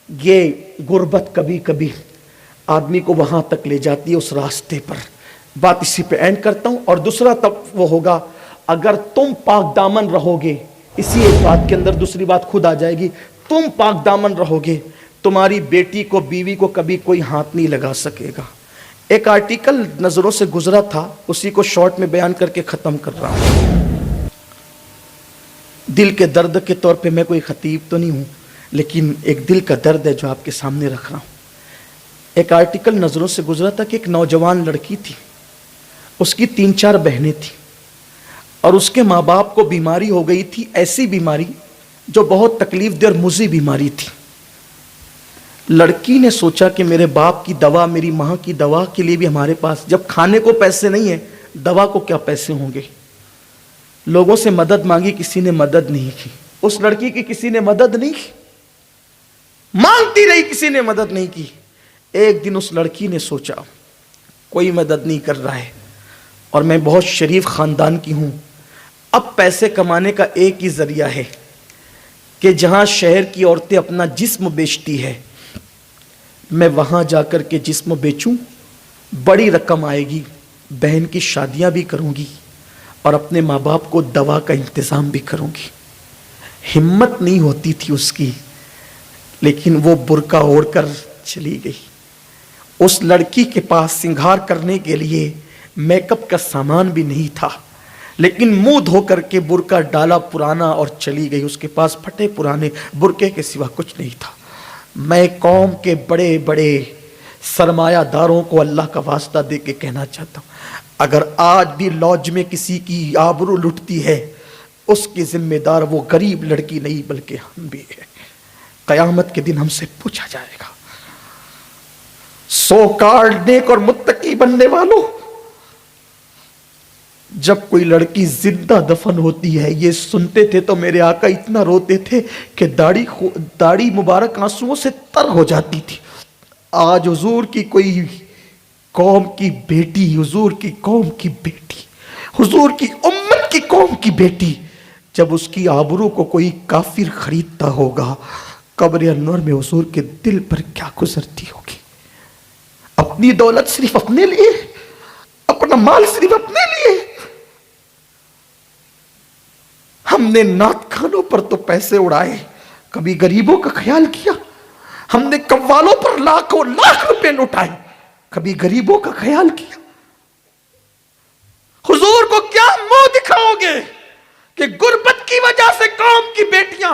یہ غربت کبھی کبھی آدمی کو وہاں تک لے جاتی ہے اس راستے پر. بات اسی پہ اینڈ کرتا ہوں. اور دوسرا تب وہ ہوگا اگر تم پاک دامن رہو گے, اسی ایک بات کے اندر دوسری بات خود آ جائے گی, تم پاک دامن رہو گے, تمہاری بیٹی کو بیوی کو کبھی کوئی ہاتھ نہیں لگا سکے گا. ایک آرٹیکل نظروں سے گزرا تھا, اسی کو شارٹ میں بیان کر کے ختم کر رہا ہوں. دل کے درد کے طور پہ میں کوئی خطیب تو نہیں ہوں, لیکن ایک دل کا درد ہے جو آپ کے سامنے رکھ رہا ہوں. ایک آرٹیکل نظروں سے گزرا تھا کہ ایک نوجوان لڑکی تھی, اس کی 3-4 بہنیں تھیں, اور اس کے ماں باپ کو بیماری ہو گئی تھی, ایسی بیماری جو بہت تکلیف دہ اور مضر بیماری تھی. لڑکی نے سوچا کہ میرے باپ کی دوا, میری ماں کی دوا کے لیے بھی ہمارے پاس جب کھانے کو پیسے نہیں ہیں, دوا کو کیا پیسے ہوں گے. لوگوں سے مدد مانگی, کسی نے مدد نہیں کی. اس لڑکی کی کسی نے مدد نہیں کی, مانگتی رہی, کسی نے مدد نہیں کی. ایک دن اس لڑکی نے سوچا کوئی مدد نہیں کر رہا ہے, اور میں بہت شریف خاندان کی ہوں, اب پیسے کمانے کا ایک ہی ذریعہ ہے کہ جہاں شہر کی عورتیں اپنا جسم بیچتی ہے, میں وہاں جا کر کے جسم بیچوں, بڑی رقم آئے گی, بہن کی شادیاں بھی کروں گی, اور اپنے ماں باپ کو دوا کا انتظام بھی کروں گی. ہمت نہیں ہوتی تھی اس کی, لیکن وہ برقع اوڑھ کر چلی گئی. اس لڑکی کے پاس سنگھار کرنے کے لیے میک اپ کا سامان بھی نہیں تھا, لیکن منہ دھو کر کے برقع ڈالا پرانا اور چلی گئی. اس کے پاس پھٹے پرانے برقعے کے سوا کچھ نہیں تھا. میں قوم کے بڑے بڑے سرمایہ داروں کو اللہ کا واسطہ دے کے کہنا چاہتا ہوں, اگر آج بھی لاج میں کسی کی آبرو لٹتی ہے, اس کی ذمہ دار وہ غریب لڑکی نہیں بلکہ ہم بھی ہیں. قیامت کے دن ہم سے پوچھا جائے گا. سو کارڈ نیک اور متقی بننے والوں, جب کوئی لڑکی زندہ دفن ہوتی ہے, یہ سنتے تھے تو میرے آقا اتنا روتے تھے کہ داڑھی مبارک آنسوؤں سے تر ہو جاتی تھی. آج حضور کی کوئی قوم کی بیٹی, حضور کی قوم کی بیٹی, حضور کی امت کی قوم کی بیٹی, جب اس کی آبرو کو کوئی کافر خریدتا ہوگا, قبر انور میں حضور کے دل پر کیا گزرتی ہوگی. اپنی دولت صرف اپنے لیے, اپنا مال صرف اپنے لیے. ہم نے نعت خانوں پر تو پیسے اڑائے, کبھی غریبوں کا خیال کیا. ہم نے قوالوں پر لاکھوں لاکھ روپے لٹائے, کبھی غریبوں کا خیال کیا. حضور کو کیا منہ دکھاؤ گے کہ غربت کی وجہ سے قوم کی بیٹیاں,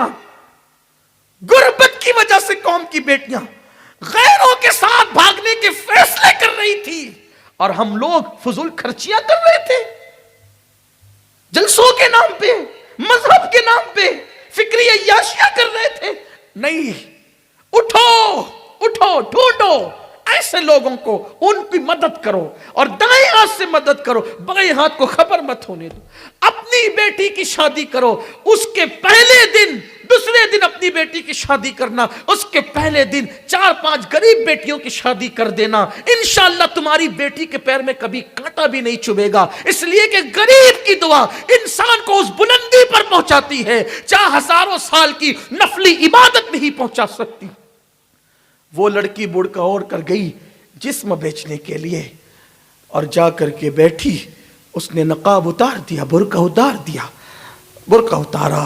غربت کی وجہ سے قوم کی بیٹیاں غیروں کے ساتھ بھاگنے کے فیصلے کر رہی تھی, اور ہم لوگ فضول خرچیاں کر رہے تھے, جلسوں کے نام پہ, مذہب کے نام پہ فکری عیاشیاں کر رہے تھے. نہیں, اٹھو اٹھو, ڈھونڈو ایسے لوگوں کو, ان کی مدد کرو, اور دائیں ہاتھ سے مدد کرو, بائیں ہاتھ کو خبر مت ہونے دو. اپنی بیٹی کی شادی کرو, اس کے پہلے دن, دوسرے دن اپنی بیٹی کی شادی کرنا, اس کے پہلے دن 4-5 غریب بیٹیوں کی شادی کر دینا. انشاءاللہ تمہاری بیٹی کے پیر میں کبھی کانٹا بھی نہیں چبھے گا, اس لیے کہ غریب کی دعا انسان کو اس بلندی پر پہنچاتی ہے جہاں ہزاروں سال کی نفلی عبادت نہیں پہنچا سکتی. وہ لڑکی برقع اوڑھ کر گئی جسم بیچنے کے لیے, اور جا کر کے بیٹھی, اس نے نقاب اتار دیا, برقع اتار دیا, برقع اتارا,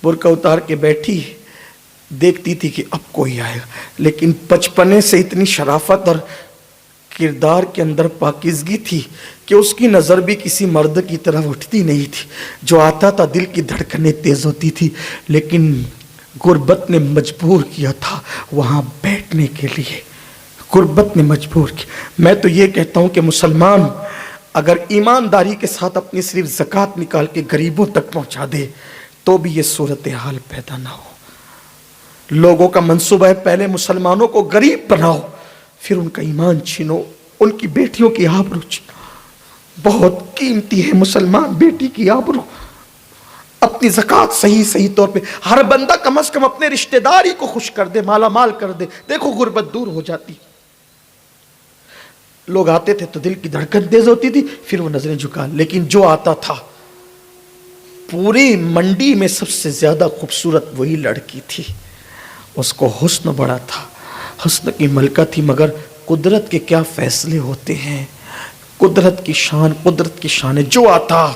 برقع اتار کے بیٹھی, دیکھتی تھی کہ اب کوئی آئے گا. لیکن بچپنے سے اتنی شرافت اور کردار کے اندر پاکیزگی تھی کہ اس کی نظر بھی کسی مرد کی طرف اٹھتی نہیں تھی. جو آتا تھا دل کی دھڑکنیں تیز ہوتی تھی, لیکن غربت نے مجبور کیا تھا وہاں بیٹھنے کے لیے, غربت نے مجبور کیا. میں تو یہ کہتا ہوں کہ مسلمان اگر ایمانداری کے ساتھ اپنی صرف زکوٰۃ نکال کے غریبوں تک پہنچا دے تو بھی یہ صورتحال پیدا نہ ہو. لوگوں کا منصوبہ ہے پہلے مسلمانوں کو غریب بناؤ, پھر ان کا ایمان چھینو, ان کی بیٹیوں کی آبرو چھینو. بہت قیمتی ہے مسلمان بیٹی کی آبرو. اپنی زکوٰۃ صحیح طور پہ, ہر بندہ کم از کم اپنے رشتہ داری کو خوش کر دے, مالا مال کر دے, دیکھو غربت دور ہو جاتی. لوگ آتے تھے تو دل کی دھڑکن تیز ہوتی تھی, پھر وہ نظریں جھکا. لیکن جو آتا تھا, پوری منڈی میں سب سے زیادہ خوبصورت وہی لڑکی تھی. اس کو حسن بڑا تھا، حسن کی ملکہ تھی، مگر قدرت کے کیا فیصلے ہوتے ہیں، قدرت کی شان ہے، جو آتا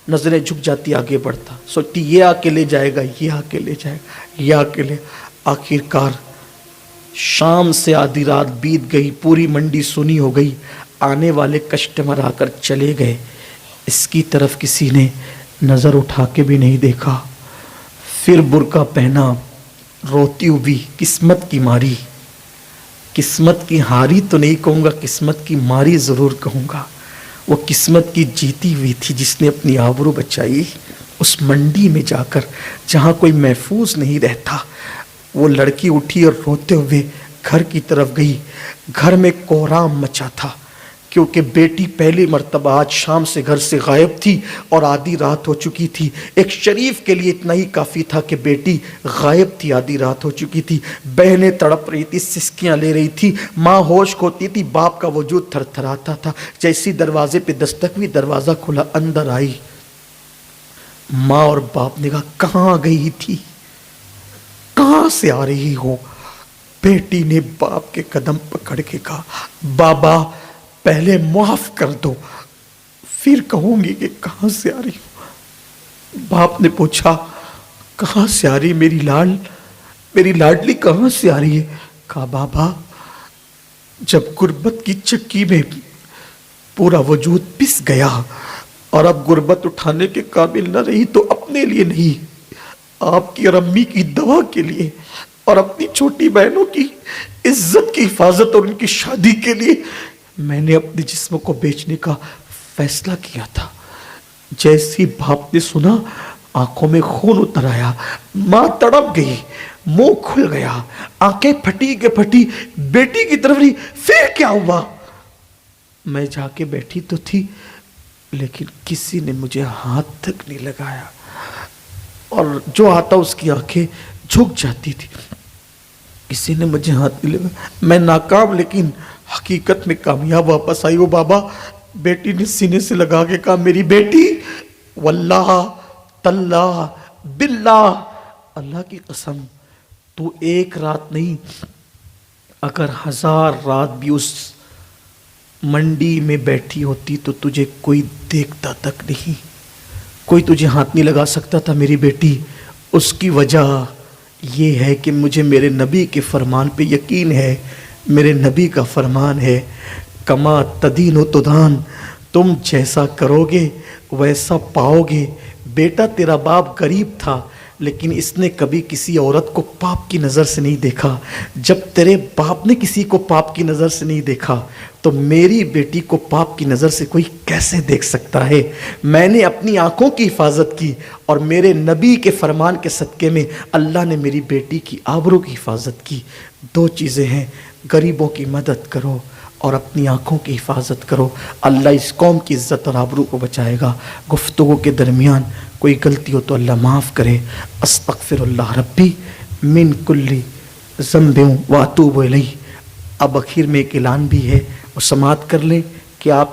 نظریں جھک جاتی، آگے بڑھتا، سوچتی یہ آ کے لے جائے گا، یہ آ کے لے جائے گا، یہ آ کے لے، آخر کار شام سے آدھی رات بیت گئی، پوری منڈی سنی ہو گئی، آنے والے کسٹمر آ کر چلے گئے، اس کی طرف کسی نے نظر اٹھا کے بھی نہیں دیکھا۔ پھر برقع پہنا، روتی ہوئی، قسمت کی ماری، قسمت کی ہاری تو نہیں کہوں گا، قسمت کی ماری ضرور کہوں گا۔ وہ قسمت کی جیتی ہوئی تھی جس نے اپنی آبرو بچائی اس منڈی میں جا کر جہاں کوئی محفوظ نہیں رہتا۔ وہ لڑکی اٹھی اور روتے ہوئے گھر کی طرف گئی۔ گھر میں کوہرام مچا تھا کیونکہ بیٹی پہلی مرتبہ آج شام سے گھر سے غائب تھی اور آدھی رات ہو چکی تھی۔ ایک شریف کے لیے اتنا ہی کافی تھا کہ بیٹی غائب تھی، آدھی رات ہو چکی تھی، بہنیں تڑپ رہی تھی، سسکیاں لے رہی تھی، ماں ہوش کھوتی تھی، باپ کا وجود تھر تھراتا تھا۔ جیسی دروازے پہ دستک ہوئی، دروازہ کھلا، اندر آئی۔ ماں اور باپ نے کہا کہاں گئی تھی، کہاں سے آ رہی ہو؟ بیٹی نے باپ کے قدم پکڑ کے کہا بابا پہلے معاف کر دو، پھر کہوں گی کہ کہاں سے آ رہی ہوں۔ باپ نے پوچھا کہاں سے آ رہی میری لاڈلی کہاں سے آ رہی ہے؟ کہا بابا جب غربت کی چکی میں پورا وجود پس گیا اور اب غربت اٹھانے کے قابل نہ رہی تو اپنے لیے نہیں، آپ کی اور امی کی دوا کے لیے اور اپنی چھوٹی بہنوں کی عزت کی حفاظت اور ان کی شادی کے لیے میں نے اپنے جسم کو بیچنے کا فیصلہ کیا تھا۔ جیسی باپ نے سنا آنکھوں میں خون اتر آیا، ماں تڑپ گئی، منہ کھل گیا، آنکھیں پھٹی کے پھٹی بیٹی کی طرف رہی۔ پھر کیا ہوا؟ میں جا کے بیٹھی تو تھی لیکن کسی نے مجھے ہاتھ تک نہیں لگایا، اور جو آتا اس کی آنکھیں جھک جاتی تھی، کسی نے مجھے ہاتھ نہیں لگایا۔ میں ناکام لیکن حقیقت میں کامیاب واپس آئی۔ وہ بابا بیٹی نے سینے سے لگا کے کہا میری بیٹی واللہ تاللہ باللہ، اللہ کی قسم تو ایک رات نہیں اگر 1000 رات بھی اس منڈی میں بیٹھی ہوتی تو تجھے کوئی دیکھتا تک نہیں، کوئی تجھے ہاتھ نہیں لگا سکتا تھا میری بیٹی۔ اس کی وجہ یہ ہے کہ مجھے میرے نبی کے فرمان پہ یقین ہے۔ میرے نبی کا فرمان ہے کما تدین و تدان، تم جیسا کرو گے ویسا پاؤ گے۔ بیٹا تیرا باپ غریب تھا لیکن اس نے کبھی کسی عورت کو پاپ کی نظر سے نہیں دیکھا۔ جب تیرے باپ نے کسی کو پاپ کی نظر سے نہیں دیکھا تو میری بیٹی کو پاپ کی نظر سے کوئی کیسے دیکھ سکتا ہے؟ میں نے اپنی آنکھوں کی حفاظت کی اور میرے نبی کے فرمان کے صدقے میں اللہ نے میری بیٹی کی آبرو کی حفاظت کی۔ 2 چیزیں ہیں، غریبوں کی مدد کرو اور اپنی آنکھوں کی حفاظت کرو، اللہ اس قوم کی عزت اور آبرو کو بچائے گا۔ گفتگو کے درمیان کوئی غلطی ہو تو اللہ معاف کرے۔ استغفر اللہ ربی من کل ذنب واتوب الیہ۔ اب اخیر میں ایک اعلان بھی ہے، وہ سماعت کر لیں کہ آپ